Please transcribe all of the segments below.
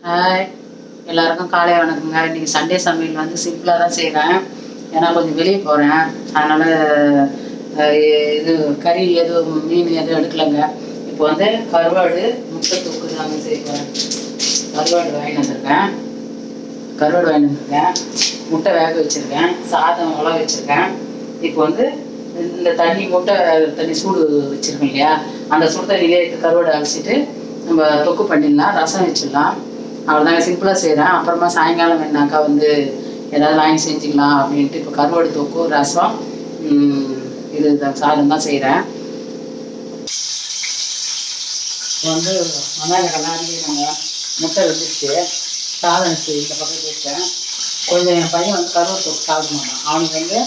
Hi, எல்லாருக்கும் காலை வணக்கங்க. இன்றைக்கி சண்டே சமையல் வந்து சிம்பிளாக தான் செய்கிறேன். ஏன்னா கொஞ்சம் வெளியே போகிறேன். அதனால் இது கறி எதுவும் மீன் எதுவும் எடுக்கலைங்க. இப்போ வந்து கருவாடு முட்டை தொக்கு தாங்க செய்வேன். கருவாடு வாங்கிட்டு வந்திருக்கேன். முட்டை வேக வச்சுருக்கேன். சாதம் உலக வச்சுருக்கேன். இப்போ வந்து இந்த முட்டை தண்ணி சூடு வச்சுருக்கேன் இல்லையா, அந்த சுடு தண்ணியிலே கருவாடு அலசிட்டு நம்ம தொக்கு பண்ணிடலாம், ரசம் வச்சிடலாம். அவ்வளோதாங்க, சிம்பிளாக செய்கிறேன். அப்புறமா சாயங்காலம் வேணாக்கா வந்து ஏதாவது வாங்கி செஞ்சுக்கலாம் அப்படின்ட்டு இப்போ கருவாடு தொக்கு, ரசம், இது சாதம் தான் செய்கிறேன். இப்போ வந்து வெங்காயம் நாங்கள் முட்டை வச்சுட்டு சாதம் வச்சு இந்த பக்கம் வச்சுட்டேன். கொஞ்சம் என் பையன் வந்து கருவாடு தொக்கு சாப்பிட மாட்டான். அவனுக்கு வந்து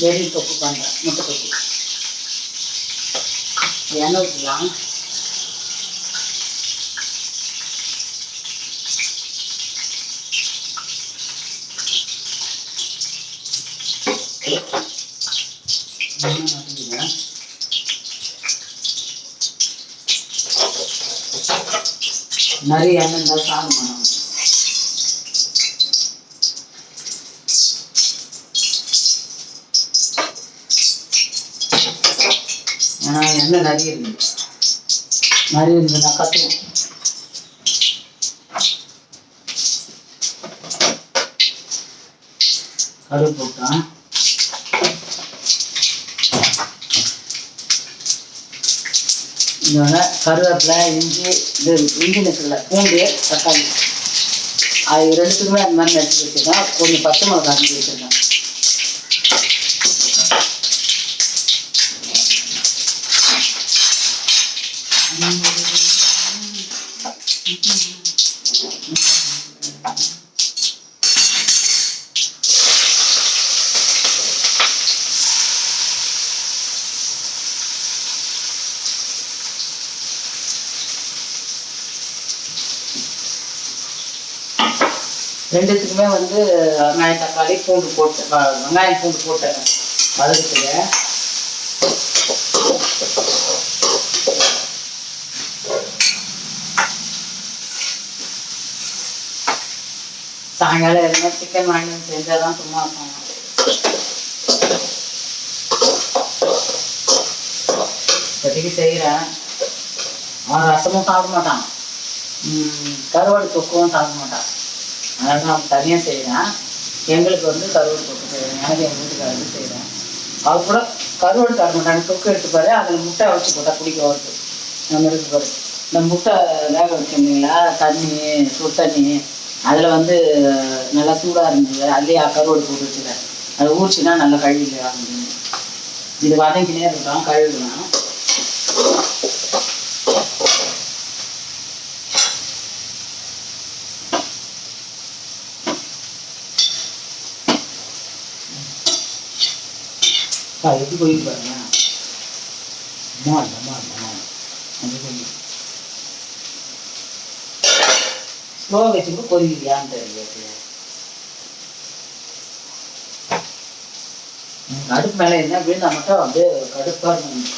வெடி தொக்கு பண்ணுறேன், முட்டை தொக்கு. எண்ணெய் ஊற்றிக்கலாம். நிறைய எண்ணெய் இருந்தால் சாதம் பண்ணணும். ஏன்னா எண்ணெய் நிறைய இருந்ததுன்னா கற்றுக்கும். கடுகு போட்டான். கருவேப்பிலை, இஞ்சி நெசில், பூண்டு, தக்காளி, அது ரெண்டுத்துக்குமே அந்த மாதிரி நடிச்சு வச்சுருக்கேன். கொஞ்சம் பச்சை மிளகா அரைச்சி வச்சுருக்கேன். ரெண்டுத்துக்குமே வந்து வெங்காயம், தக்காளி, பூண்டு போட்டு வெங்காயம் பூண்டு போட்டேன் வதக்கத்துல. சாயங்காலம் எதுனா சிக்கன் வாங்கி செஞ்சால் தான் சும்மா இருக்கும். இப்போதைக்கு செய்கிறேன். அவன் ரசமும் சாப்பிட மாட்டான், கருவாடு தொக்குவும் சாப்பிட மாட்டான். அதனால் நான் தனியாக செய்கிறேன். எங்களுக்கு வந்து கருவாடு தொக்கு செய்கிறேன். எனக்கு எங்கள் வீட்டுக்காரருக்கு செய்கிறேன். அவர் கூட கருவாடு சாப்பிட மாட்டாங்க. தொக்கு எடுத்துப்பாரு, அதில் முட்டை வச்சு போட்டால் பிடிக்க வருது. நம்ம எடுத்துப்பாரு. இந்த முட்டை வேக வச்சுருந்தீங்களா, சுடு தண்ணி, அதில் வந்து நல்லா சூடாக இருந்தது. அதுலேயே கருவாடு போட்டு வச்சுக்கிறேன். அதை ஊறிச்சின்னா நல்லா கழுவிலையா அப்படின்னு. இது வதங்கினே இருக்கட்டும், கழுவிடலாம். எப்படி போயிட்டு பாருங்க. ஸ்லோ வச்சுட்டு பொறிக்கிறியான்னு தெரியல. அடுப்பு மேலே என்ன விழுந்தா மட்டும் அப்படியே கடுப்பா இருக்கணும்.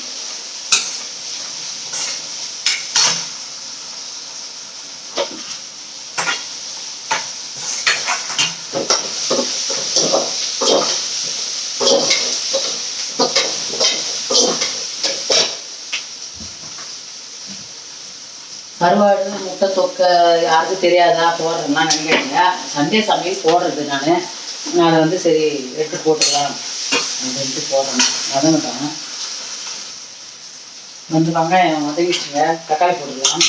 கருவாடு முட்டை தொக்கை யாருக்கும் தெரியாதா போடுறேன்னா நினைக்கிறீங்க. சண்டே சமையல் போடுறது நான் அதை வந்து சரி எடுத்து போட்டுக்கலாம் அப்படின்ட்டு போடுறேன். வதங்கட்டும். வந்து வெங்காயம் வதங்கிச்சுங்க, தக்காளி போட்டுக்கலாம்.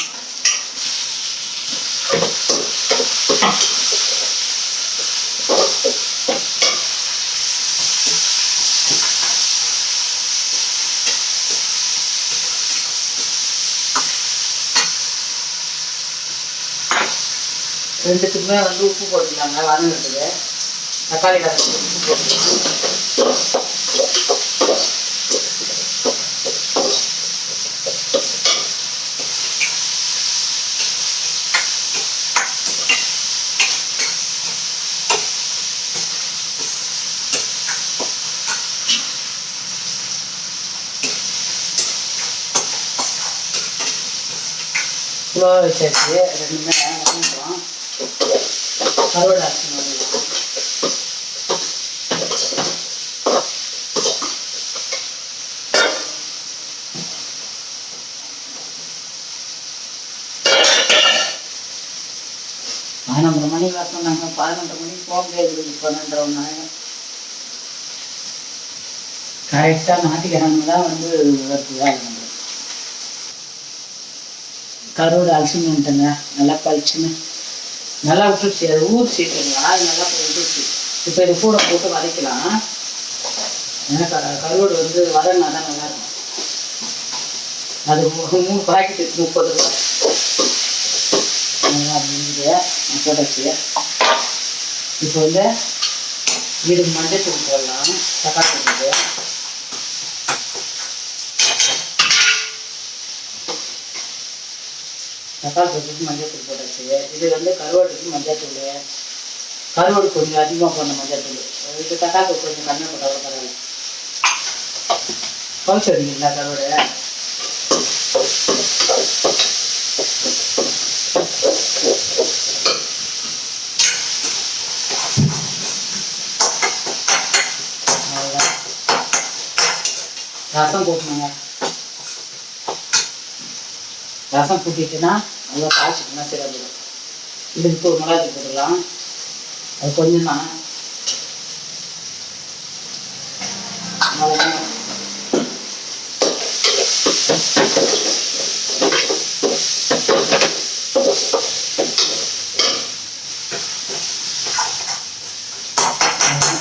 ரெண்டுத்துக்குமே வந்து உப்பு போட்டுக்கலாங்க வதங்கிறதுக்கு. தக்காளி உப்பு போட்டு ஸ்லோ வச்சாச்சு. ரெண்டுமே வதங்கிட்டோம். கருவேப்பிலை அரைச்சி வரலாம். 11 மணிக்கு வர சொன்னாங்க. 11 மணிக்கு போக முடியாது. 12 கரெக்டாக ஞாயிற்றுக்கிழமை தான் வந்து வேலை பண்ணுறது. கருவோட அலசின்னு வந்துட்டேங்க. நல்லா பழிச்சுன்னு நல்லா விட்டுருச்சு. அது ஊர் சீட்டுங்களா, அது நல்லா விட்டுருச்சு. இப்போ இது கூட போட்டு வதக்கலாம். ஏன்னா கருவோடு வந்து வதங்கினா தான் நல்லாயிருக்கும். அது 3 பாக்கெட்டு 30 ரூபா. நல்லா போட்டாச்சு. இப்போ வந்து இதுக்கு மஞ்சள் தூள் போடலாம். தக்காளி போட்டு தக்காளி போட்டுட்டு மஞ்சள் தூள் போட்டாச்சு. இது வந்து கருவாட்டுக்கு மஞ்சள் தூள். கருவாடு கொஞ்சம் அதிகமாக போடணும் மஞ்சள் தூள். இது தக்காளி தூள் கொஞ்சம் கம்மியாக போட்டாலும் பரவாயில்ல. பவுச்சு அடிக்கிறீங்களா கருவாடு? ரசம் போட்டணுங்க. ரசம் கூட்டிட்டுன்னா நல்லா காய்ச்சிட்டுனா சரி. இதுக்கு ஒரு மிளகாய் போட்டுக்கலாம். அது கொஞ்சம் தான்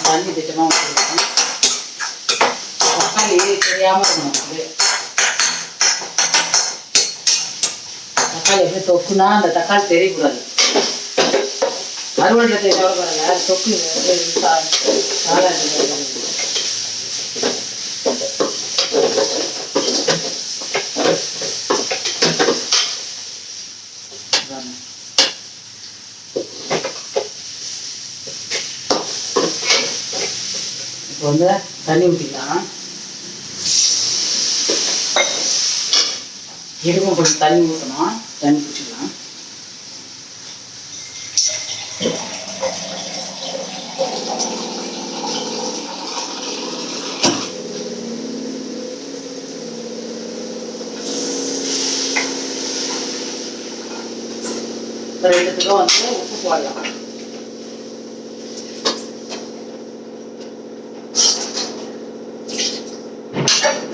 தண்ணி திட்டமாக ஊற்றிடலாம். தக்காளி தெரியாமல் இருக்கணும். தக்காளி எப்படி தொக்குனா அந்த தக்காளி தெரியக்கூடாது. அறுவடை தெரியல பாருங்க. தொக்கு இப்போ வந்து தண்ணி ஊற்றிக்கலாம். இதுக்கும் கொஞ்சம் தண்ணி ஊற்றணும். தண்ணி குடிச்சிக்கலாம். ரெண்டுத்துக்கும் வந்து உப்பு போடலாம்.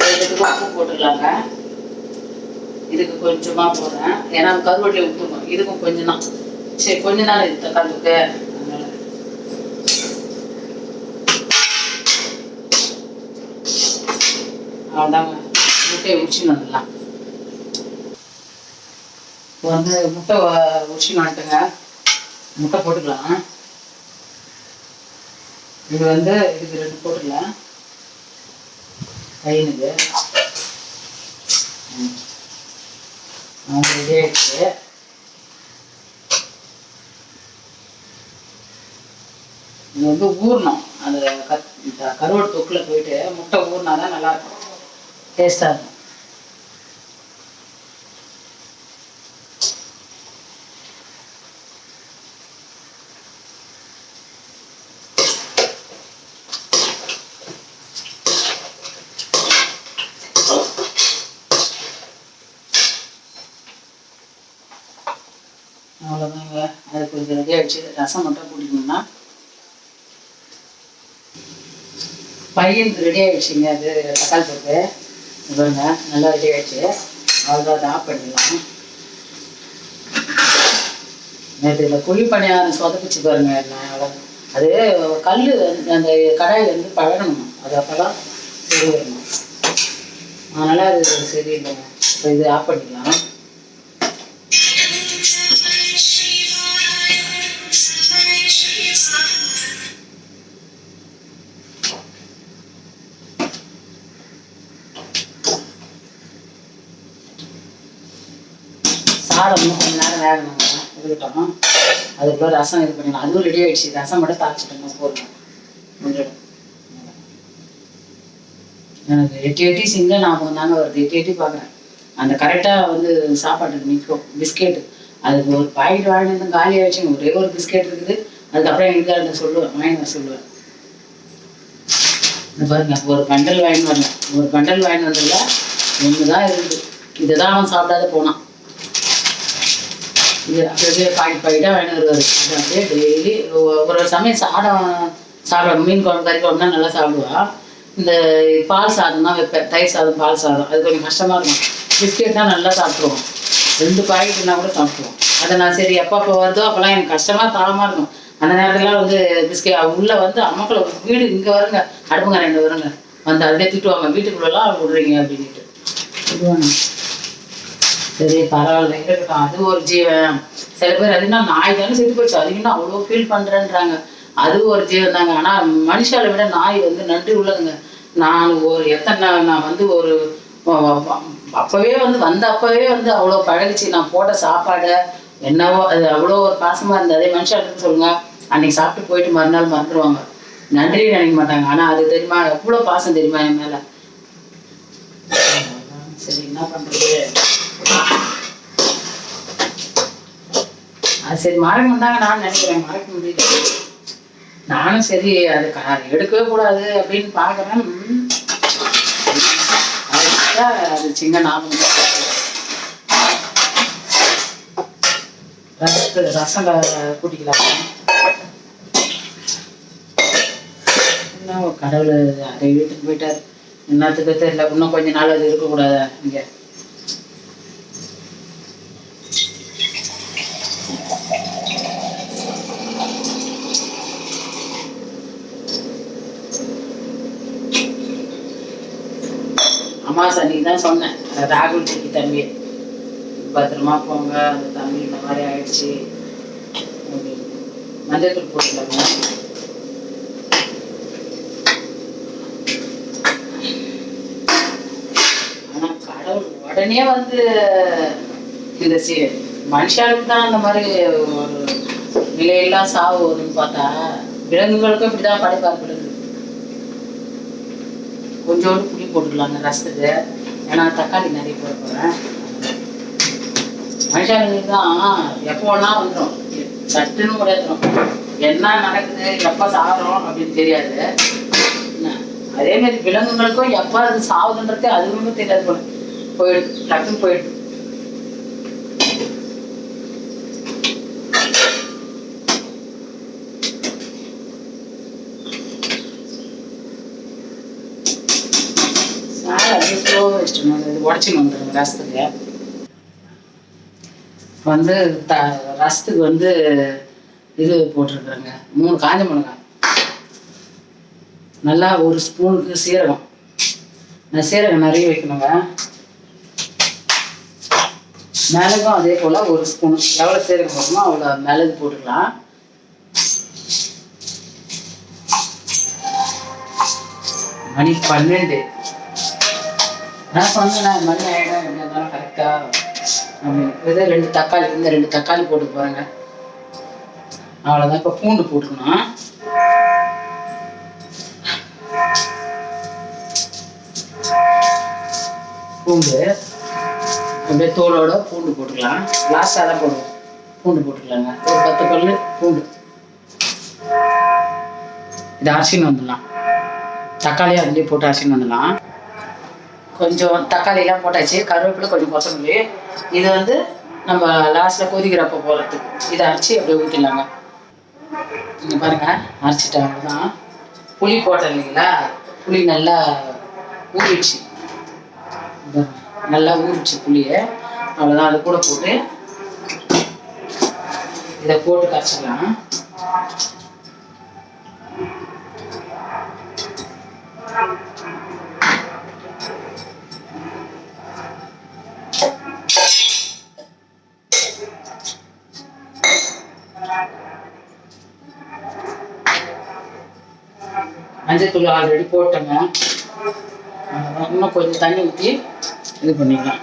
ரெண்டுத்துக்கும் உப்பு போட்டுக்கலாங்க. இதுக்கு கொஞ்சமா போடுறேன். ஏன்னா கருவேப்பிலை உப்புணும். இதுக்கும் கொஞ்சம் தான். சரி கொஞ்ச நாள் இது தக்காளிக்கு. அவ்வளோதாங்க. முட்டையை உரிச்சுன்னு வந்துடலாம். இப்போ வந்து முட்டை உரிச்சுன்னு வந்துட்டுங்க. முட்டை போட்டுக்கலாம். இது வந்து இதுக்கு 2 போட்டுக்கலாம். பையனுக்கு ரெடி ஆயிடுச்சு. இது வந்து ஊறணும். அந்த கருவாடு தொக்குல போயிட்டு முட்டை ஊறினா தான் நல்லா இருக்கும். டேஸ்டா இருக்கும். அவ்வளோதாங்க. அது கொஞ்சம் ரெடி ஆகிடுச்சு. ரசம் மட்டும் குடிக்கணும்னா பையனுக்கு ரெடி ஆகிடுச்சிங்க. அது தக்காளி போட்டு பாருங்க நல்லா ரெடி ஆகிடுச்சு. அவ்வளோதான். அதை ஆஃப் பண்ணிடலாம். நேற்று இந்த குழி பணியாரம் சொதப்பிச்சு பாருங்க. என்ன அது கல் அந்த கடாயில் வந்து பழகணும். அது அப்போல்லாம் சரி வரணும். அதனால் அது சரியில்லைங்க. இப்போ இது ஆஃப் பண்ணிக்கலாம். சாதம் கொஞ்சம் நேரம் வேகணுங்க. இருக்கட்டும். அதுக்குள்ள ரசம் இது பண்ணிடலாம். அதுவும் ரெடி ஆகிடுச்சு. ரசம் மட்டும் தாளிச்சிட்டோங்க போதும். முடிஞ்சிடும். எனக்கு எட்டி சிங்கிள் ஞாபகம் தாங்க வருது. எட்டி பார்க்குறேன். அந்த கரெக்டாக வந்து சாப்பாட்டுக்கு நிற்கும். பிஸ்கெட்டு அதுக்கு ஒரு பாக்கெட் வாங்கிட்டு வந்து காலி ஆயிடுச்சு. ஒரே ஒரு பிஸ்கெட் இருக்குது. அதுக்கப்புறம் எங்கள் வீட்டுக்காரர்கிட்ட சொல்லுவேன், வாங்கி வர சொல்லுவேன். பாருங்க, ஒரு பண்டல் வாங்கி வரேன். ஒரு பண்டல் வாங்கி வந்ததுல ஒண்ணுதான் இருக்குது. இதுதான் அவன் சாப்பிடாத போனான். இது அப்படியே பாக்கெட்டாக வாங்கி வருவார். இது அப்படியே டெய்லி ஒரு சமயம் சாப்பிட மீன் குழம்பு கறி குழம்புனா நல்லா சாப்பிடுவா. இந்த பால் சாதம் தான் வைப்பேன், தயிர் சாதம் பால் சாதம். அது கொஞ்சம் கஷ்டமாக இருக்கும். பிஸ்கெட்னா நல்லா சாப்பிடுவோம். 2 பாக்கெட்னா கூட சாப்பிடுவோம். அதை நான் சரி எப்போ வருதோ அப்போல்லாம் எனக்கு கஷ்டமாக தாளமாக இருக்கும். அந்த நேரத்துலாம் வந்து பிஸ்கெட் உள்ளே வந்து அம்மாக்களை வீடு இங்கே வருங்க, அடுப்புங்க 2 வருங்க வந்து அதிலே திட்டுவாங்க, வீட்டுக்குள்ளெல்லாம் விடுறீங்க அப்படின்ட்டு திட்டுவாங்க. சரி பரவாயில்ல இருக்கட்டும், அது ஒரு ஜீவன். சில பேர் அதுனா நாய் தானே செத்து போச்சு, அதுக்குன்னா அவ்வளோ ஃபீல் பண்ணுறேன்றாங்க. அது ஒரு ஜீவன் தாங்க. ஆனால் மனுஷாலை விட நாய் வந்து நன்றி உள்ளதுங்க. நான் நான் வந்து ஒரு அப்போவே வந்து அப்போவே வந்து அவ்வளோ பழகிச்சு. நான் போட்ட சாப்பாடை என்னவோ அது அவ்வளோ ஒரு பாசமாக இருந்தது. அதே மனுஷாளுக்கு சொல்லுங்க, அன்னைக்கு சாப்பிட்டு போயிட்டு மறுநாள் மறந்துடுவாங்க, நன்றியே நினைக்க மாட்டாங்க. ஆனால் அது தெரியுமா, எவ்வளோ பாசம் தெரியுமா என் மேலே. சரி என்ன பண்ணுறது, அது சரி மறக்க மாட்டாங்க நான் நினைக்கிறேன். மறக்க முடியல. நானும் சரி அது எடுக்கவே கூடாது அப்படின்னு பார்க்குறேன். அது சின்ன ஞாபகம். ரசம் கூட்டிக்கலாம். இன்னும் கடவுள் அதை வீட்டுக்கு போயிட்டாரு, என்னத்துக்கு தெரியல. இன்னும் கொஞ்ச நாள் அது இருக்கக்கூடாதா இங்கே. அமாவாசை அன்னைக்கு தான் சொன்னேன், ராகுல் டிக்கி தம்பி பத்திரமா போங்க, அந்த தம்பி இந்த மாதிரி ஆயிடுச்சு, மஞ்சள் போட்டுக்கலாங்க. ஆனா கடவுள் உடனே வந்து இந்த மனுஷாளுக்கு தான் அந்த மாதிரி ஒரு நிலையெல்லாம் சாவு வருதுன்னு பார்த்தா, விலங்குகளுக்கும் இப்படிதான் படைப்பார். விலங்கு கொஞ்சோண்டு புளி போட்டுக்கலாங்க ரசத்துக்கு, ஏன்னா தக்காளி நிறைய போட போகிறேன். மனுஷாளுக்கு தான் எப்போ ஒன்றா வந்துடும், சட்டுன்னு உடையதுடும். என்ன நடக்குது எப்போ சாகிறோம் அப்படின்னு தெரியாது. அதே மாதிரி விலங்குகளுக்கும் எப்போ அது சாகுதுன்றது அதுவுமே தெரியாது போல, போயிடுது, டக்குன்னு போயிடுது. உடச்சின்னு வந்துடுங்க ரசத்துக்கு. வந்து ரசத்துக்கு வந்து இது போட்டிருக்குறேங்க, 3 காஞ்ச மிளகாய், நல்லா 1 ஸ்பூனுக்கு சீரகம். நான் சீரகம் நிறைய வைக்கணுங்க. மிளகும் அதே போல் 1 ஸ்பூன். எவ்வளோ சீரகம் போடணுமோ அவ்வளோ மிளகு போட்டுக்கலாம். மணி 12 நான் சொன்னேன், மணி ஆகிடும் என்ன இருந்தாலும் கரெக்டாக அப்படின்னு. 2 தக்காளி, இந்த 2 தக்காளி போட்டு போகிறேங்க, அவ்வளோதான். இப்போ பூண்டு போட்டுக்கணும். பூண்டு அப்படியே தோலோட பூண்டு போட்டுக்கலாம். லாஸ்டாக தான் போடுவோம். பூண்டு போட்டுக்கலாங்க, ஒரு 10 பல்லு பூண்டு. இது அரிசின்னு வந்துடலாம், தக்காளியை அதுலேயே போட்டு அரிசின்னு வந்துடலாம். கொஞ்சம் தக்காளியெல்லாம் போட்டாச்சு, கருவேப்பிலை, கொஞ்சம் கொத்தமல்லி. இது வந்து நம்ம லாஸ்ட்டில் கொதிக்கிறப்போ போகிறதுக்கு இதை அரைச்சி அப்படியே ஊற்றிடலாங்க. இங்கே பாருங்கள், அரைச்சிட்டேன், அவ்வளோதான். புளி போட்டேன் இல்லைங்களா, புளி நல்லா ஊறிடுச்சு, நல்லா ஊறிடுச்சு புளியை, அவ்வளோதான். அது கூட போட்டு இதை போட்டு கரைச்சிக்கலாம். மஞ்சத்தூள் ஆல்ரெடி போட்டேங்க, இன்னும் கொஞ்சம் தண்ணி ஊற்றி இது பண்ணிக்கலாம்.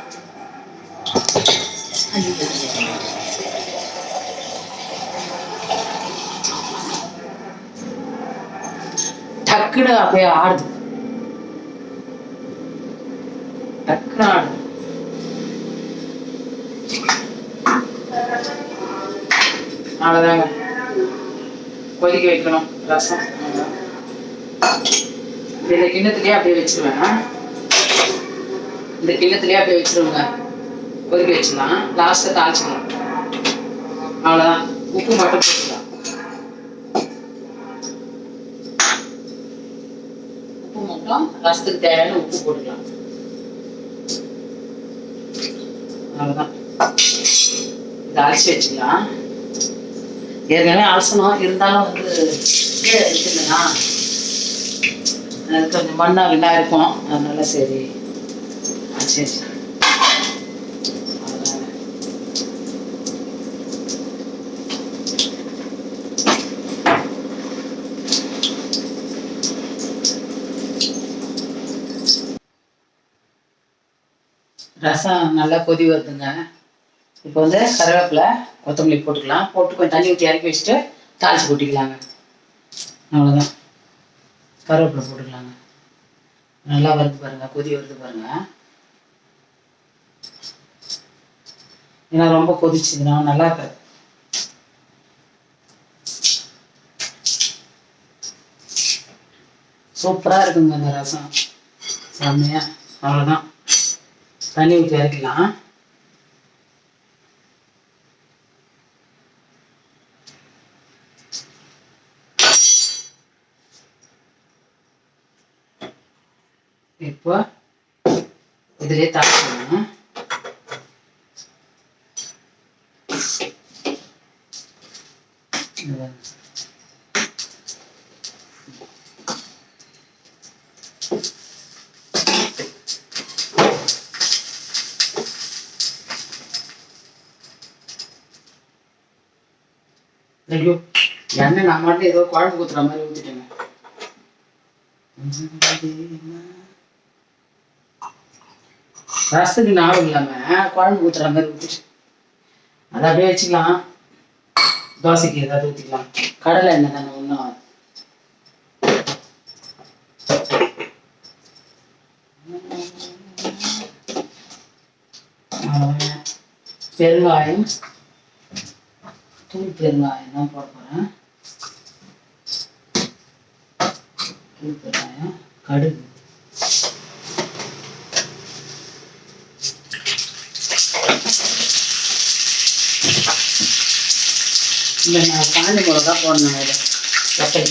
டக்குன்னு அப்படியே ஆடுது, டக்குன்னு ஆடுது. அவ்வளோதாங்க. கொதிக்க வைக்கணும் ரசம். இந்த கிண்ணத்துலேயே அப்படியே வச்சுருவேன். இந்த கிண்ணத்துலேயே அப்படியே வச்சுருவேங்க. கொதிக்க வச்சுக்கலாம். லாஸ்ட்டை தாளிச்சிக்கலாம். அவ்வளோதான். உப்பு மட்டும் போட்டுக்கலாம். உப்பு மட்டும் ரசத்துக்கு தேவையான உப்பு போட்டுக்கலாம். அவ்வளோதான். இதை அலசி வச்சுக்கலாம். ஏற்கனவே அலசணும், இருந்தாலும் வந்து கீழே இருக்குதுன்னா அது கொஞ்சம் மண்ணாக கிண்ணா இருக்கும். அதனால சரி சரி. ரசம் நல்லா கொதி வருதுங்க. இப்போ வந்து கருவேப்பிலை கொத்தமல்லி போட்டுக்கலாம். போட்டு கொஞ்சம் தண்ணி ஊற்றி இறக்கி வச்சுட்டு தாளித்து கொட்டிக்கலாங்க. அவ்வளோதான். கருவேப்பிலை போட்டுக்கலாங்க. நல்லா வருது பாருங்கள், கொதி வருது பாருங்கள். ஏன்னா ரொம்ப கொதிச்சுதுன்னா நல்லா இருக்காது. சூப்பராக இருக்குங்க அந்த ரசம், செம்மையா. அவ்வளோதான். தண்ணி ஊற்றி இறக்கலாம். இப்போ இதிலே தாளிக்கணும். ஐயோ, எண்ணெய் நான் மட்டும் ஏதோ குழம்பு ஊத்துற மாதிரி ஊத்திட்டேங்க. ரசத்துக்கு நாள் இல்லாம குழம்பு ஊத்துற மாதிரி ஊத்திட்டு அதை அப்படியே வச்சுக்கலாம். தோசைக்கு ஏதாவது ஊத்திக்கலாம். கடலை எண்ணெய் தானே ஒன்றும். பெருங்காயம், தூள் பெருங்காயம் தான் போட போகிறேன். தூள் பெருங்காயம், கடுகு, இந்த நான் காஞ்சி மிளகா போடணும். வெட்டை.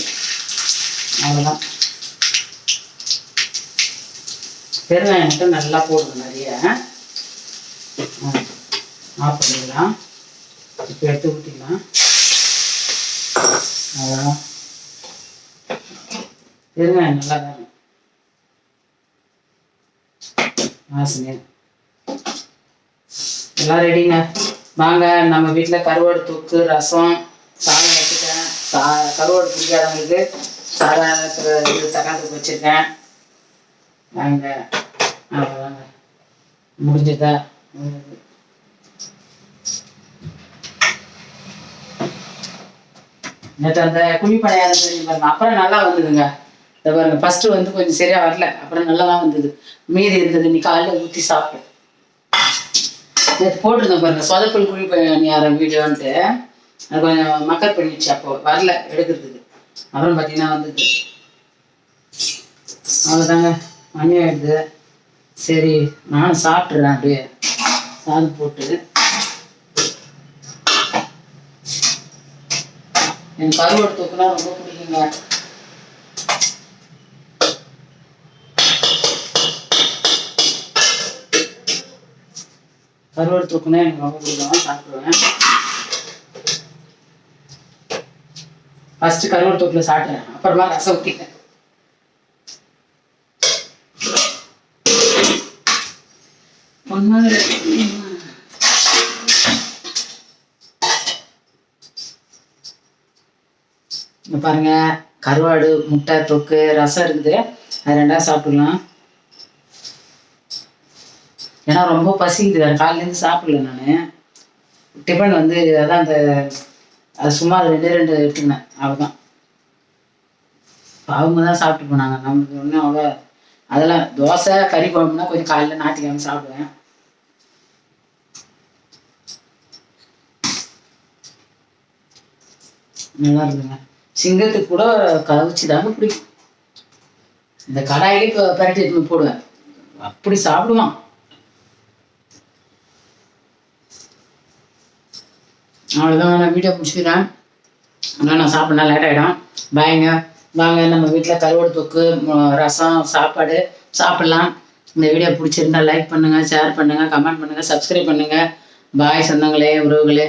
அவ்வளோதான். பெருங்காயம் மட்டும் நல்லா போடணும் நிறைய. ஆஃப் பண்ணிடலாம். இப்போ எடுத்து ஊற்றிக்கலாம். அவ்வளோதான். பெருங்காயம் நல்லா தான் வாசனை. எல்லாம் ரெடிங்க. வாங்க, நம்ம வீட்டில் கருவாடு தொக்கு, ரசம், சாதம் வச்சுட்டேன். கருவாடு பிடிக்காதவங்களுக்கு சாதத்தில் இது தக்காளி வச்சுருக்கேன். வாங்க. அவ்வளோதாங்க, முடிஞ்சதா? நேற்று அந்த குழி பணியாரம் செஞ்சு பாருங்க, அப்புறம் நல்லா வந்ததுங்க. இதை பாருங்க, ஃபர்ஸ்ட் வந்து கொஞ்சம் சரியா வரல, அப்புறம் நல்லா தான் வந்தது. மீதி இருந்தது இன்னைக்கு காலையில் ஊற்றி சாப்பிட்டேன். நேற்று போட்டிருந்தேன் பாருங்க, சொதப்பல் குழி பணியாரம் வீடியோன்ட்டு. அது கொஞ்சம் மக்கள் பண்ணிடுச்சு, அப்போ வரல எடுக்கிறதுக்கு. அப்புறம் பார்த்தீங்கன்னா வந்தது. அவ்வளோதாங்க, மணி ஆயிடுது. சரி, நானும் சாப்பிட்றேன் அப்படியே சாதம் போட்டு. எனக்கு கருவாடு தொக்குனா ரொம்ப பிடிக்குங்க. கருவாடு தொக்குனா எனக்கு ரொம்ப பிடிக்கும், சாப்பிடுவேன். ஃபர்ஸ்ட் கருவாடு தொக்குல சாப்பிட்டேன், அப்புறமா ரசம் ஊற்றிட்டேன். பாருங்க, கருவாடு, முட்டை தொக்கு, ரசம் இருக்குது. அது ரெண்டாவது சாப்பிடலாம். ஏன்னா ரொம்ப பசிக்குது, வேறு காலையிலேருந்து சாப்பிடல நான். டிஃபன் வந்து அதான் அந்த அது சும்மா அது 2 எடுத்துக்கினேன், அவ்வளோதான். அவங்க தான் சாப்பிட்டு போனாங்க. நமக்கு ஒன்றும் அவ்வளோ அதெல்லாம் தோசை கறி குழம்புனா கொஞ்சம் காலையில் ஞாயிற்றுக்கிழமை சாப்பிடுவேன். நல்லா இருக்குங்க. சிங்கத்துக்கு கூட கவிச்சு தாங்க பிடிக்கும். இந்த கடாயிலே இப்போ பரட்டி எடுத்து போடுவேன், அப்படி சாப்பிடுவான். அவ்வளோதான், நான் வீடியோ முடிச்சுக்கிறேன். ஆனால் நான் சாப்பிட்னா லேட் ஆகிடும். பாய்ங்க. வாங்க நம்ம வீட்டில் கருவாடு தொக்கு, ரசம், சாப்பாடு சாப்பிட்லாம். இந்த வீடியோ பிடிச்சிருந்தா லைக் பண்ணுங்கள், ஷேர் பண்ணுங்கள், கமெண்ட் பண்ணுங்கள், சப்ஸ்கிரைப் பண்ணுங்கள். பாய் சொந்தங்களே, உறவுகளே.